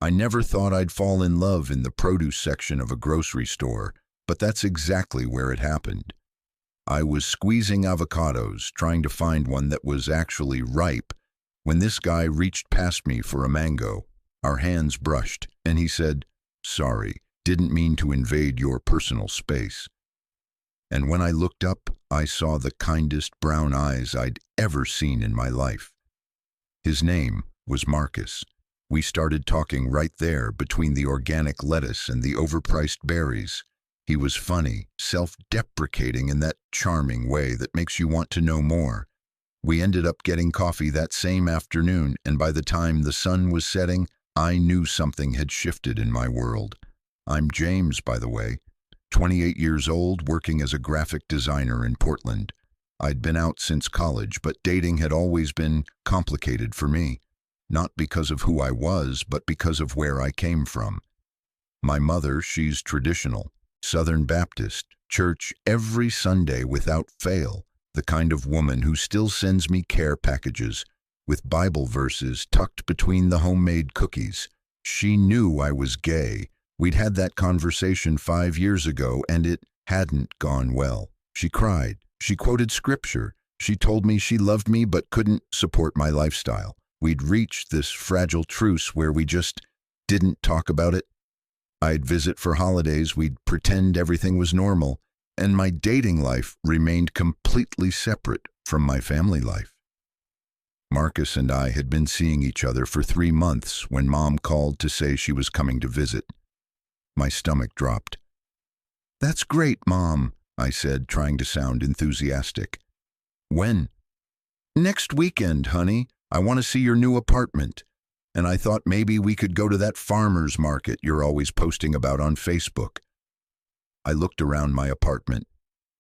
I never thought I'd fall in love in the produce section of a grocery store, but that's exactly where it happened. I was squeezing avocados, trying to find one that was actually ripe, when this guy reached past me for a mango. Our hands brushed, and he said, "Sorry, didn't mean to invade your personal space." And when I looked up, I saw the kindest brown eyes I'd ever seen in my life. His name was Marcus. We started talking right there between the organic lettuce and the overpriced berries. He was funny, self-deprecating in that charming way that makes you want to know more. We ended up getting coffee that same afternoon, and by the time the sun was setting, I knew something had shifted in my world. I'm James, by the way, 28 years old, working as a graphic designer in Portland. I'd been out since college, but dating had always been complicated for me. Not because of who I was, but because of where I came from. My mother, she's traditional, Southern Baptist, church every Sunday without fail, the kind of woman who still sends me care packages with Bible verses tucked between the homemade cookies. She knew I was gay. We'd had that conversation 5 years ago, and it hadn't gone well. She cried. She quoted scripture. She told me she loved me but couldn't support my lifestyle. We'd reached this fragile truce where we just didn't talk about it. I'd visit for holidays, we'd pretend everything was normal, and my dating life remained completely separate from my family life. Marcus and I had been seeing each other for 3 months when Mom called to say she was coming to visit. My stomach dropped. "That's great, Mom," I said, trying to sound enthusiastic. "When?" "Next weekend, honey. I want to see your new apartment. And I thought maybe we could go to that farmer's market you're always posting about on Facebook." I looked around my apartment.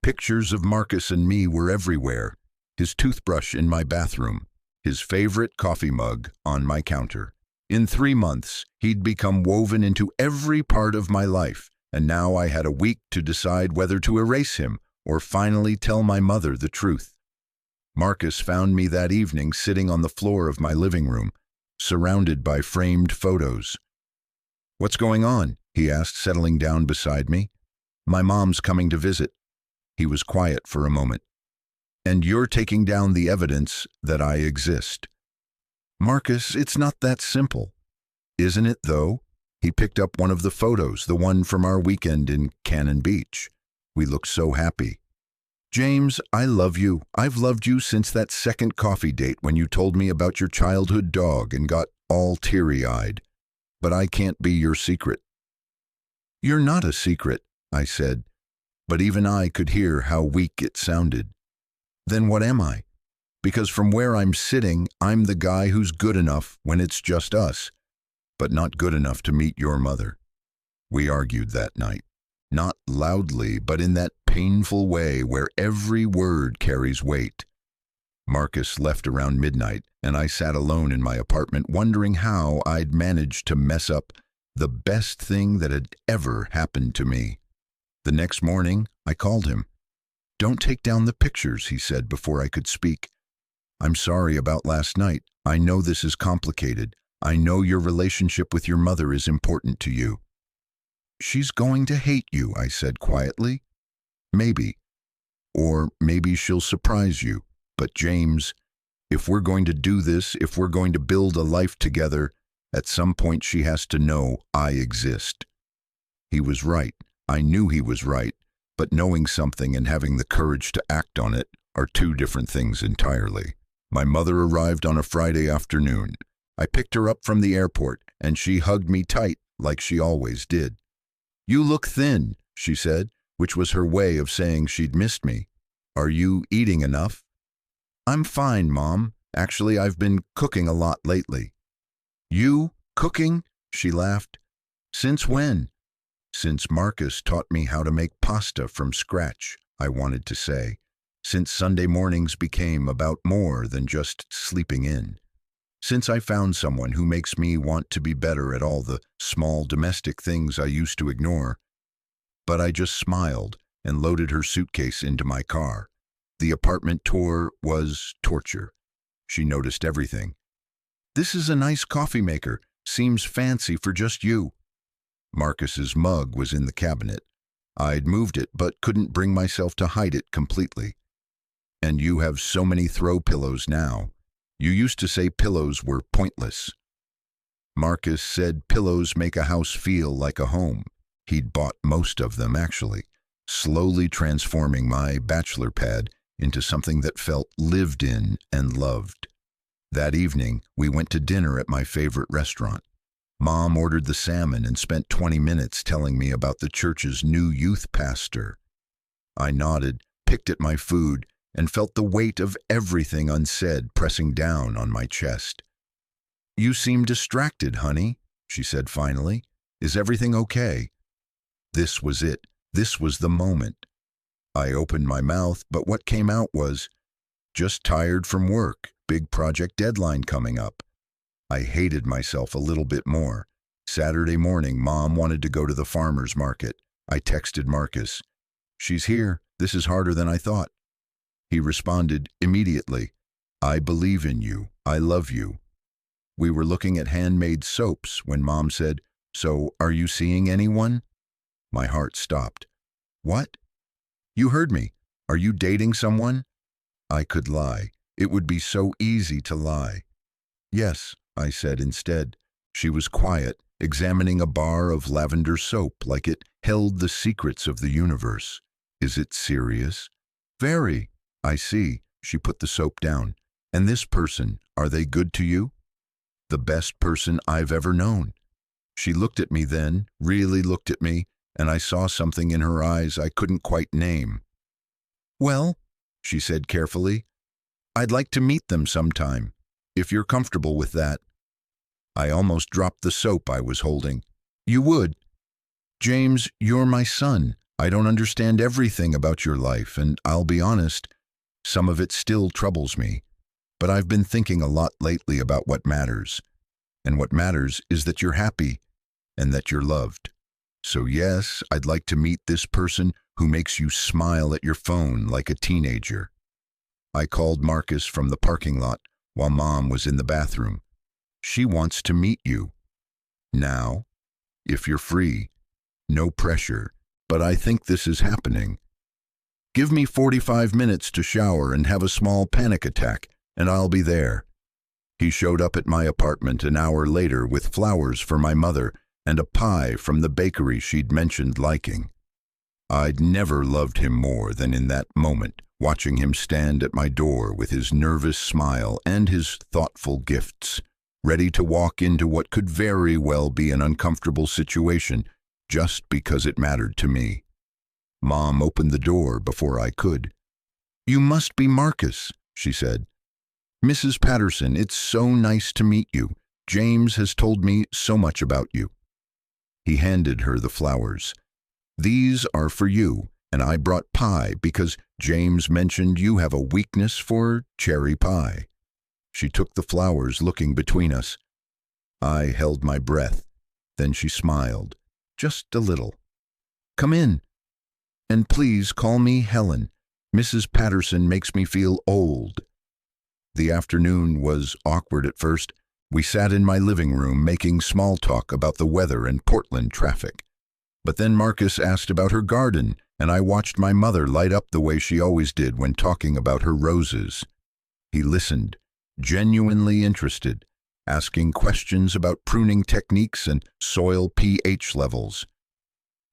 Pictures of Marcus and me were everywhere. His toothbrush in my bathroom, his favorite coffee mug on my counter. In 3 months, he'd become woven into every part of my life, and now I had a week to decide whether to erase him or finally tell my mother the truth. Marcus found me that evening sitting on the floor of my living room, surrounded by framed photos. "What's going on?" he asked, settling down beside me. "My mom's coming to visit." He was quiet for a moment. "And you're taking down the evidence that I exist." "Marcus, it's not that simple." "Isn't it, though?" He picked up one of the photos, the one from our weekend in Cannon Beach. We looked so happy. "James, I love you. I've loved you since that second coffee date when you told me about your childhood dog and got all teary-eyed. But I can't be your secret." "You're not a secret," I said, but even I could hear how weak it sounded. "Then what am I? Because from where I'm sitting, I'm the guy who's good enough when it's just us, but not good enough to meet your mother." We argued that night. Not loudly, but in that painful way where every word carries weight. Marcus left around midnight, and I sat alone in my apartment wondering how I'd managed to mess up the best thing that had ever happened to me. The next morning, I called him. "Don't take down the pictures," he said before I could speak. "I'm sorry about last night. I know this is complicated. I know your relationship with your mother is important to you." "She's going to hate you," I said quietly. "Maybe. Or maybe she'll surprise you. But James, if we're going to do this, if we're going to build a life together, at some point she has to know I exist." He was right. I knew he was right. But knowing something and having the courage to act on it are two different things entirely. My mother arrived on a Friday afternoon. I picked her up from the airport, and she hugged me tight like she always did. "You look thin," she said, which was her way of saying she'd missed me. "Are you eating enough?" "I'm fine, Mom. Actually, I've been cooking a lot lately." "You? Cooking?" she laughed. "Since when?" "Since Marcus taught me how to make pasta from scratch," I wanted to say. "Since Sunday mornings became about more than just sleeping in. Since I found someone who makes me want to be better at all the small domestic things I used to ignore." But I just smiled and loaded her suitcase into my car. The apartment tour was torture. She noticed everything. "This is a nice coffee maker. Seems fancy for just you." Marcus's mug was in the cabinet. I'd moved it, but couldn't bring myself to hide it completely. "And you have so many throw pillows now. You used to say pillows were pointless." Marcus said pillows make a house feel like a home. He'd bought most of them, actually, slowly transforming my bachelor pad into something that felt lived in and loved. That evening, we went to dinner at my favorite restaurant. Mom ordered the salmon and spent 20 minutes telling me about the church's new youth pastor. I nodded, picked at my food, and felt the weight of everything unsaid pressing down on my chest. "You seem distracted, honey," she said finally. "Is everything okay?" This was it. This was the moment. I opened my mouth, but what came out was, "Just tired from work, big project deadline coming up." I hated myself a little bit more. Saturday morning, Mom wanted to go to the farmer's market. I texted Marcus, "She's here. This is harder than I thought." He responded immediately, "I believe in you. I love you." We were looking at handmade soaps when Mom said, "So, are you seeing anyone?" My heart stopped. "What?" "You heard me. Are you dating someone?" I could lie. It would be so easy to lie. "Yes," I said instead. She was quiet, examining a bar of lavender soap like it held the secrets of the universe. "Is it serious?" "Very." "I see." She put the soap down. "And this person, are they good to you?" "The best person I've ever known." She looked at me then, really looked at me, and I saw something in her eyes I couldn't quite name. "Well," she said carefully, "I'd like to meet them sometime, if you're comfortable with that." I almost dropped the soap I was holding. "You would?" "James, you're my son. I don't understand everything about your life, and I'll be honest, some of it still troubles me. But I've been thinking a lot lately about what matters. And what matters is that you're happy and that you're loved. So yes, I'd like to meet this person who makes you smile at your phone like a teenager." I called Marcus from the parking lot while Mom was in the bathroom. "She wants to meet you. Now, if you're free. No pressure, but I think this is happening. Give me 45 minutes to shower and have a small panic attack, and I'll be there." He showed up at my apartment an hour later with flowers for my mother and a pie from the bakery she'd mentioned liking. I'd never loved him more than in that moment, watching him stand at my door with his nervous smile and his thoughtful gifts, ready to walk into what could very well be an uncomfortable situation just because it mattered to me. Mom opened the door before I could. "You must be Marcus," she said. "Mrs. Patterson, it's so nice to meet you. James has told me so much about you." He handed her the flowers. "These are for you, and I brought pie because James mentioned you have a weakness for cherry pie." She took the flowers, looking between us. I held my breath. Then she smiled, just a little. "Come in. And please call me Helen. Mrs. Patterson makes me feel old." The afternoon was awkward at first. We sat in my living room making small talk about the weather and Portland traffic. But then Marcus asked about her garden, and I watched my mother light up the way she always did when talking about her roses. He listened, genuinely interested, asking questions about pruning techniques and soil pH levels.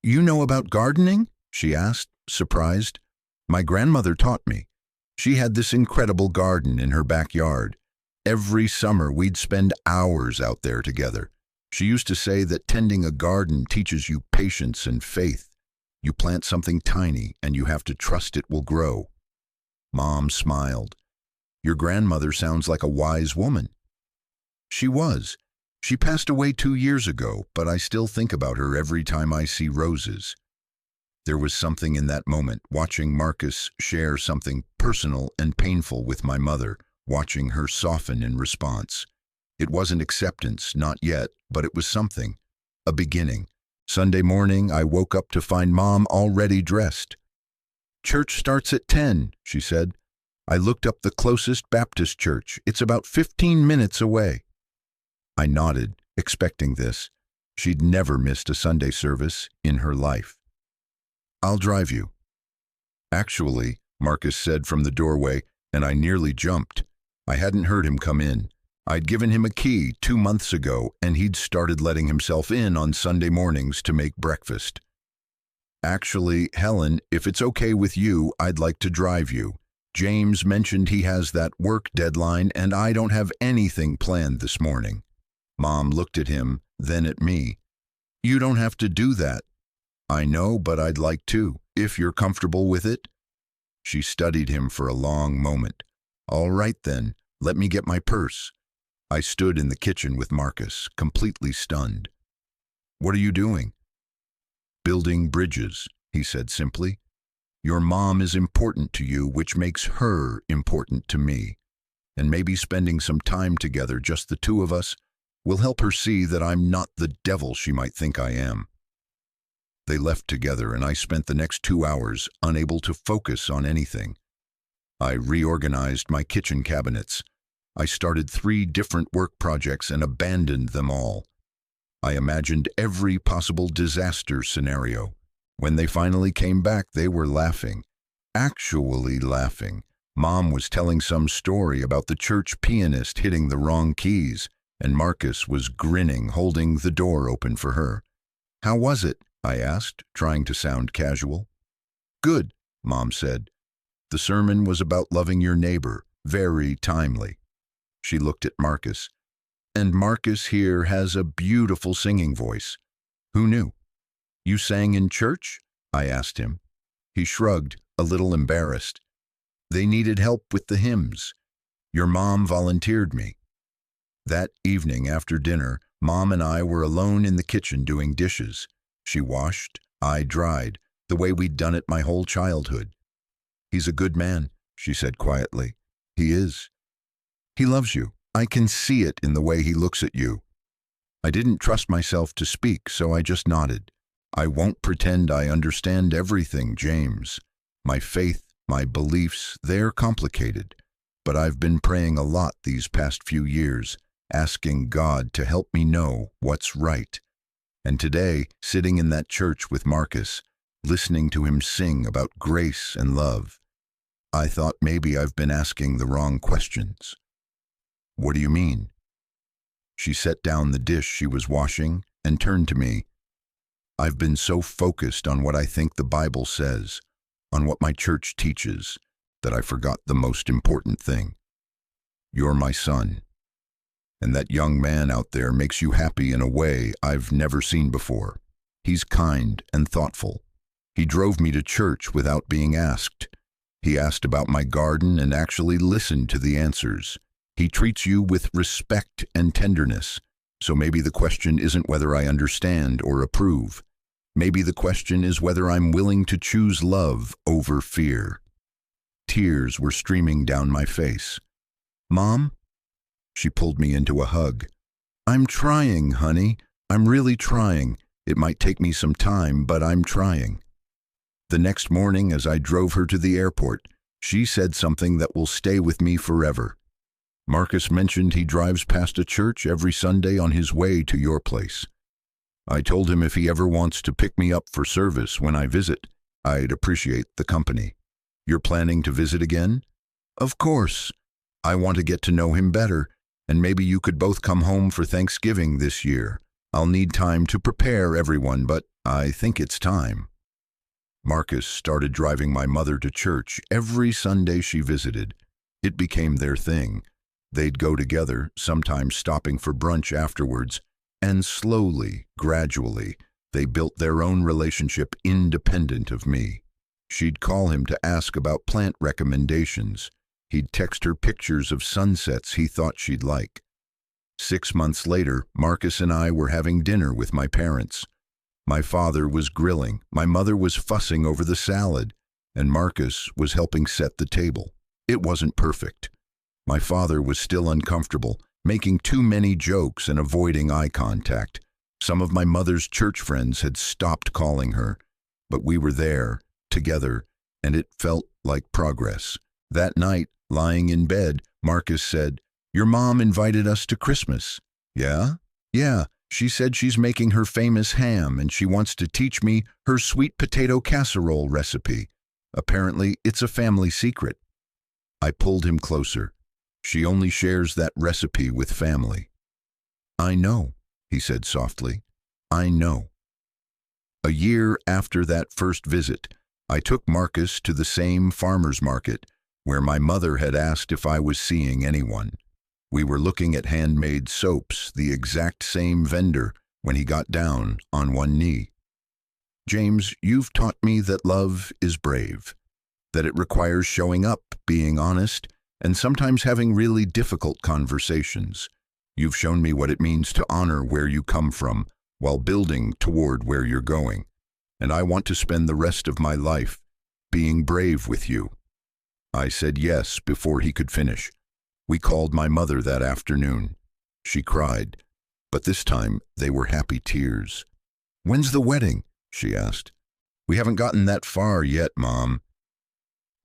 "You know about gardening?" she asked, surprised. "My grandmother taught me. She had this incredible garden in her backyard. Every summer we'd spend hours out there together. She used to say that tending a garden teaches you patience and faith. You plant something tiny and you have to trust it will grow." Mom smiled. "Your grandmother sounds like a wise woman." She was. She passed away 2 years ago, but I still think about her every time I see roses. There was something in that moment, watching Marcus share something personal and painful with my mother, watching her soften in response. It wasn't acceptance, not yet, but it was something. A beginning. Sunday morning, I woke up to find Mom already dressed. "Church starts at 10, she said. "I looked up the closest Baptist church. It's about 15 minutes away." I nodded, expecting this. She'd never missed a Sunday service in her life. "I'll drive you." "Actually," Marcus said from the doorway, and I nearly jumped. I hadn't heard him come in. I'd given him a key 2 months ago, and he'd started letting himself in on Sunday mornings to make breakfast. "Actually, Helen, if it's okay with you, I'd like to drive you. James mentioned he has that work deadline, and I don't have anything planned this morning." Mom looked at him, then at me. "You don't have to do that." "I know, but I'd like to, if you're comfortable with it." She studied him for a long moment. "All right then, let me get my purse." I stood in the kitchen with Marcus, completely stunned. "What are you doing?" "Building bridges," he said simply. "Your mom is important to you, which makes her important to me. And maybe spending some time together, just the two of us, will help her see that I'm not the devil she might think I am." They left together, and I spent the next 2 hours unable to focus on anything. I reorganized my kitchen cabinets. I started 3 different work projects and abandoned them all. I imagined every possible disaster scenario. When they finally came back, they were laughing. Actually laughing. Mom was telling some story about the church pianist hitting the wrong keys, and Marcus was grinning, holding the door open for her. "How was it?" I asked, trying to sound casual. "Good," Mom said. "The sermon was about loving your neighbor. Very timely." She looked at Marcus. "And Marcus here has a beautiful singing voice. Who knew?" "You sang in church?" I asked him. He shrugged, a little embarrassed. "They needed help with the hymns. Your mom volunteered me." That evening after dinner, Mom and I were alone in the kitchen doing dishes. She washed, I dried, the way we'd done it my whole childhood. "He's a good man," she said quietly. "He is. He loves you. I can see it in the way he looks at you." I didn't trust myself to speak, so I just nodded. "I won't pretend I understand everything, James. My faith, my beliefs, they're complicated. But I've been praying a lot these past few years, asking God to help me know what's right. And today, sitting in that church with Marcus, listening to him sing about grace and love, I thought maybe I've been asking the wrong questions." "What do you mean?" She set down the dish she was washing and turned to me. "I've been so focused on what I think the Bible says, on what my church teaches, that I forgot the most important thing. You're my son. And that young man out there makes you happy in a way I've never seen before. He's kind and thoughtful. He drove me to church without being asked. He asked about my garden and actually listened to the answers. He treats you with respect and tenderness. So maybe the question isn't whether I understand or approve. Maybe the question is whether I'm willing to choose love over fear." Tears were streaming down my face. "Mom?" She pulled me into a hug. "I'm trying, honey. I'm really trying. It might take me some time, but I'm trying." The next morning, as I drove her to the airport, she said something that will stay with me forever. "Marcus mentioned he drives past a church every Sunday on his way to your place. I told him if he ever wants to pick me up for service when I visit, I'd appreciate the company. You're planning to visit again?" "Of course. I want to get to know him better, and maybe you could both come home for Thanksgiving this year. I'll need time to prepare everyone, but I think it's time." Marcus started driving my mother to church every Sunday she visited. It became their thing. They'd go together, sometimes stopping for brunch afterwards, and slowly, gradually, they built their own relationship independent of me. She'd call him to ask about plant recommendations. He'd text her pictures of sunsets he thought she'd like. 6 months later, Marcus and I were having dinner with my parents. My father was grilling, my mother was fussing over the salad, and Marcus was helping set the table. It wasn't perfect. My father was still uncomfortable, making too many jokes and avoiding eye contact. Some of my mother's church friends had stopped calling her, but we were there, together, and it felt like progress. That night, lying in bed, Marcus said, "Your mom invited us to Christmas." "Yeah?" Yeah, she said she's making her famous ham and she wants to teach me her sweet potato casserole recipe. Apparently, it's a family secret. I pulled him closer. She only shares that recipe with family. I know, he said softly. I know. A year after that first visit, I took Marcus to the same farmer's market where my mother had asked if I was seeing anyone. We were looking at handmade soaps, the exact same vendor, when he got down on one knee. James, you've taught me that love is brave, that it requires showing up, being honest, and sometimes having really difficult conversations. You've shown me what it means to honor where you come from while building toward where you're going. And I want to spend the rest of my life being brave with you. I said yes before he could finish. We called my mother that afternoon. She cried, but this time they were happy tears. When's the wedding? She asked. We haven't gotten that far yet, Mom.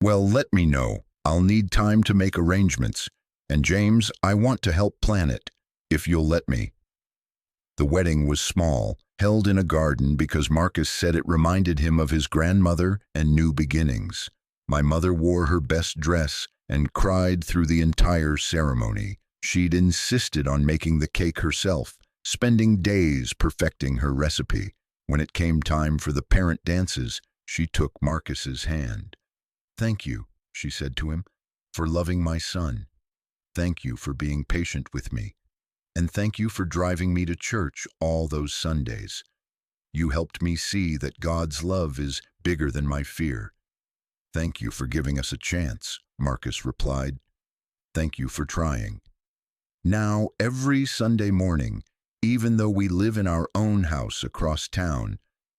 Well, let me know. I'll need time to make arrangements. And James, I want to help plan it, if you'll let me. The wedding was small, held in a garden because Marcus said it reminded him of his grandmother and new beginnings. My mother wore her best dress and cried through the entire ceremony. She'd insisted on making the cake herself, spending days perfecting her recipe. When it came time for the parent dances, she took Marcus's hand. Thank you, she said to him, for loving my son. Thank you for being patient with me. And thank you for driving me to church all those Sundays. You helped me see that God's love is bigger than my fear. Thank you for giving us a chance, Marcus replied. Thank you for trying. Now, every Sunday morning, even though we live in our own house across town,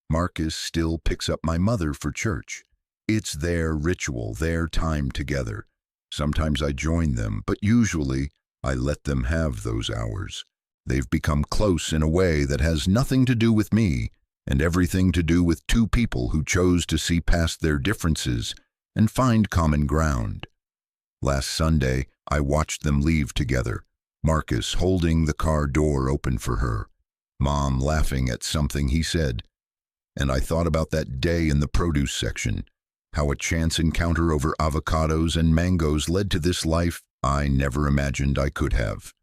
Marcus still picks up my mother for church. It's their ritual, their time together. Sometimes I join them, but usually I let them have those hours. They've become close in a way that has nothing to do with me and everything to do with two people who chose to see past their differences and find common ground. Last Sunday, I watched them leave together, Marcus holding the car door open for her, Mom laughing at something he said. And I thought about that day in the produce section, how a chance encounter over avocados and mangoes led to this life I never imagined I could have.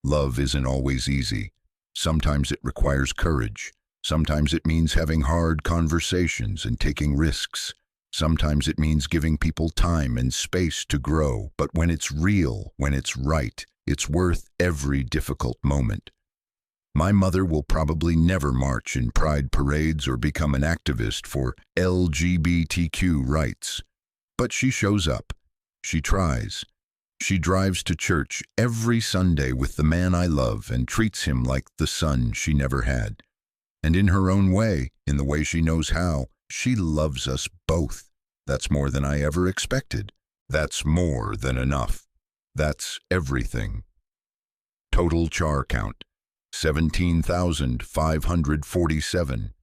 Love isn't always easy. Sometimes it requires courage. Sometimes it means having hard conversations and taking risks. Sometimes it means giving people time and space to grow. But when it's real, when it's right, it's worth every difficult moment. My mother will probably never march in pride parades or become an activist for LGBTQ rights. But she shows up. She tries. She drives to church every Sunday with the man I love and treats him like the son she never had. And in her own way, in the way she knows how, she loves us both. That's more than I ever expected. That's more than enough. That's everything. Total char count, 17,547.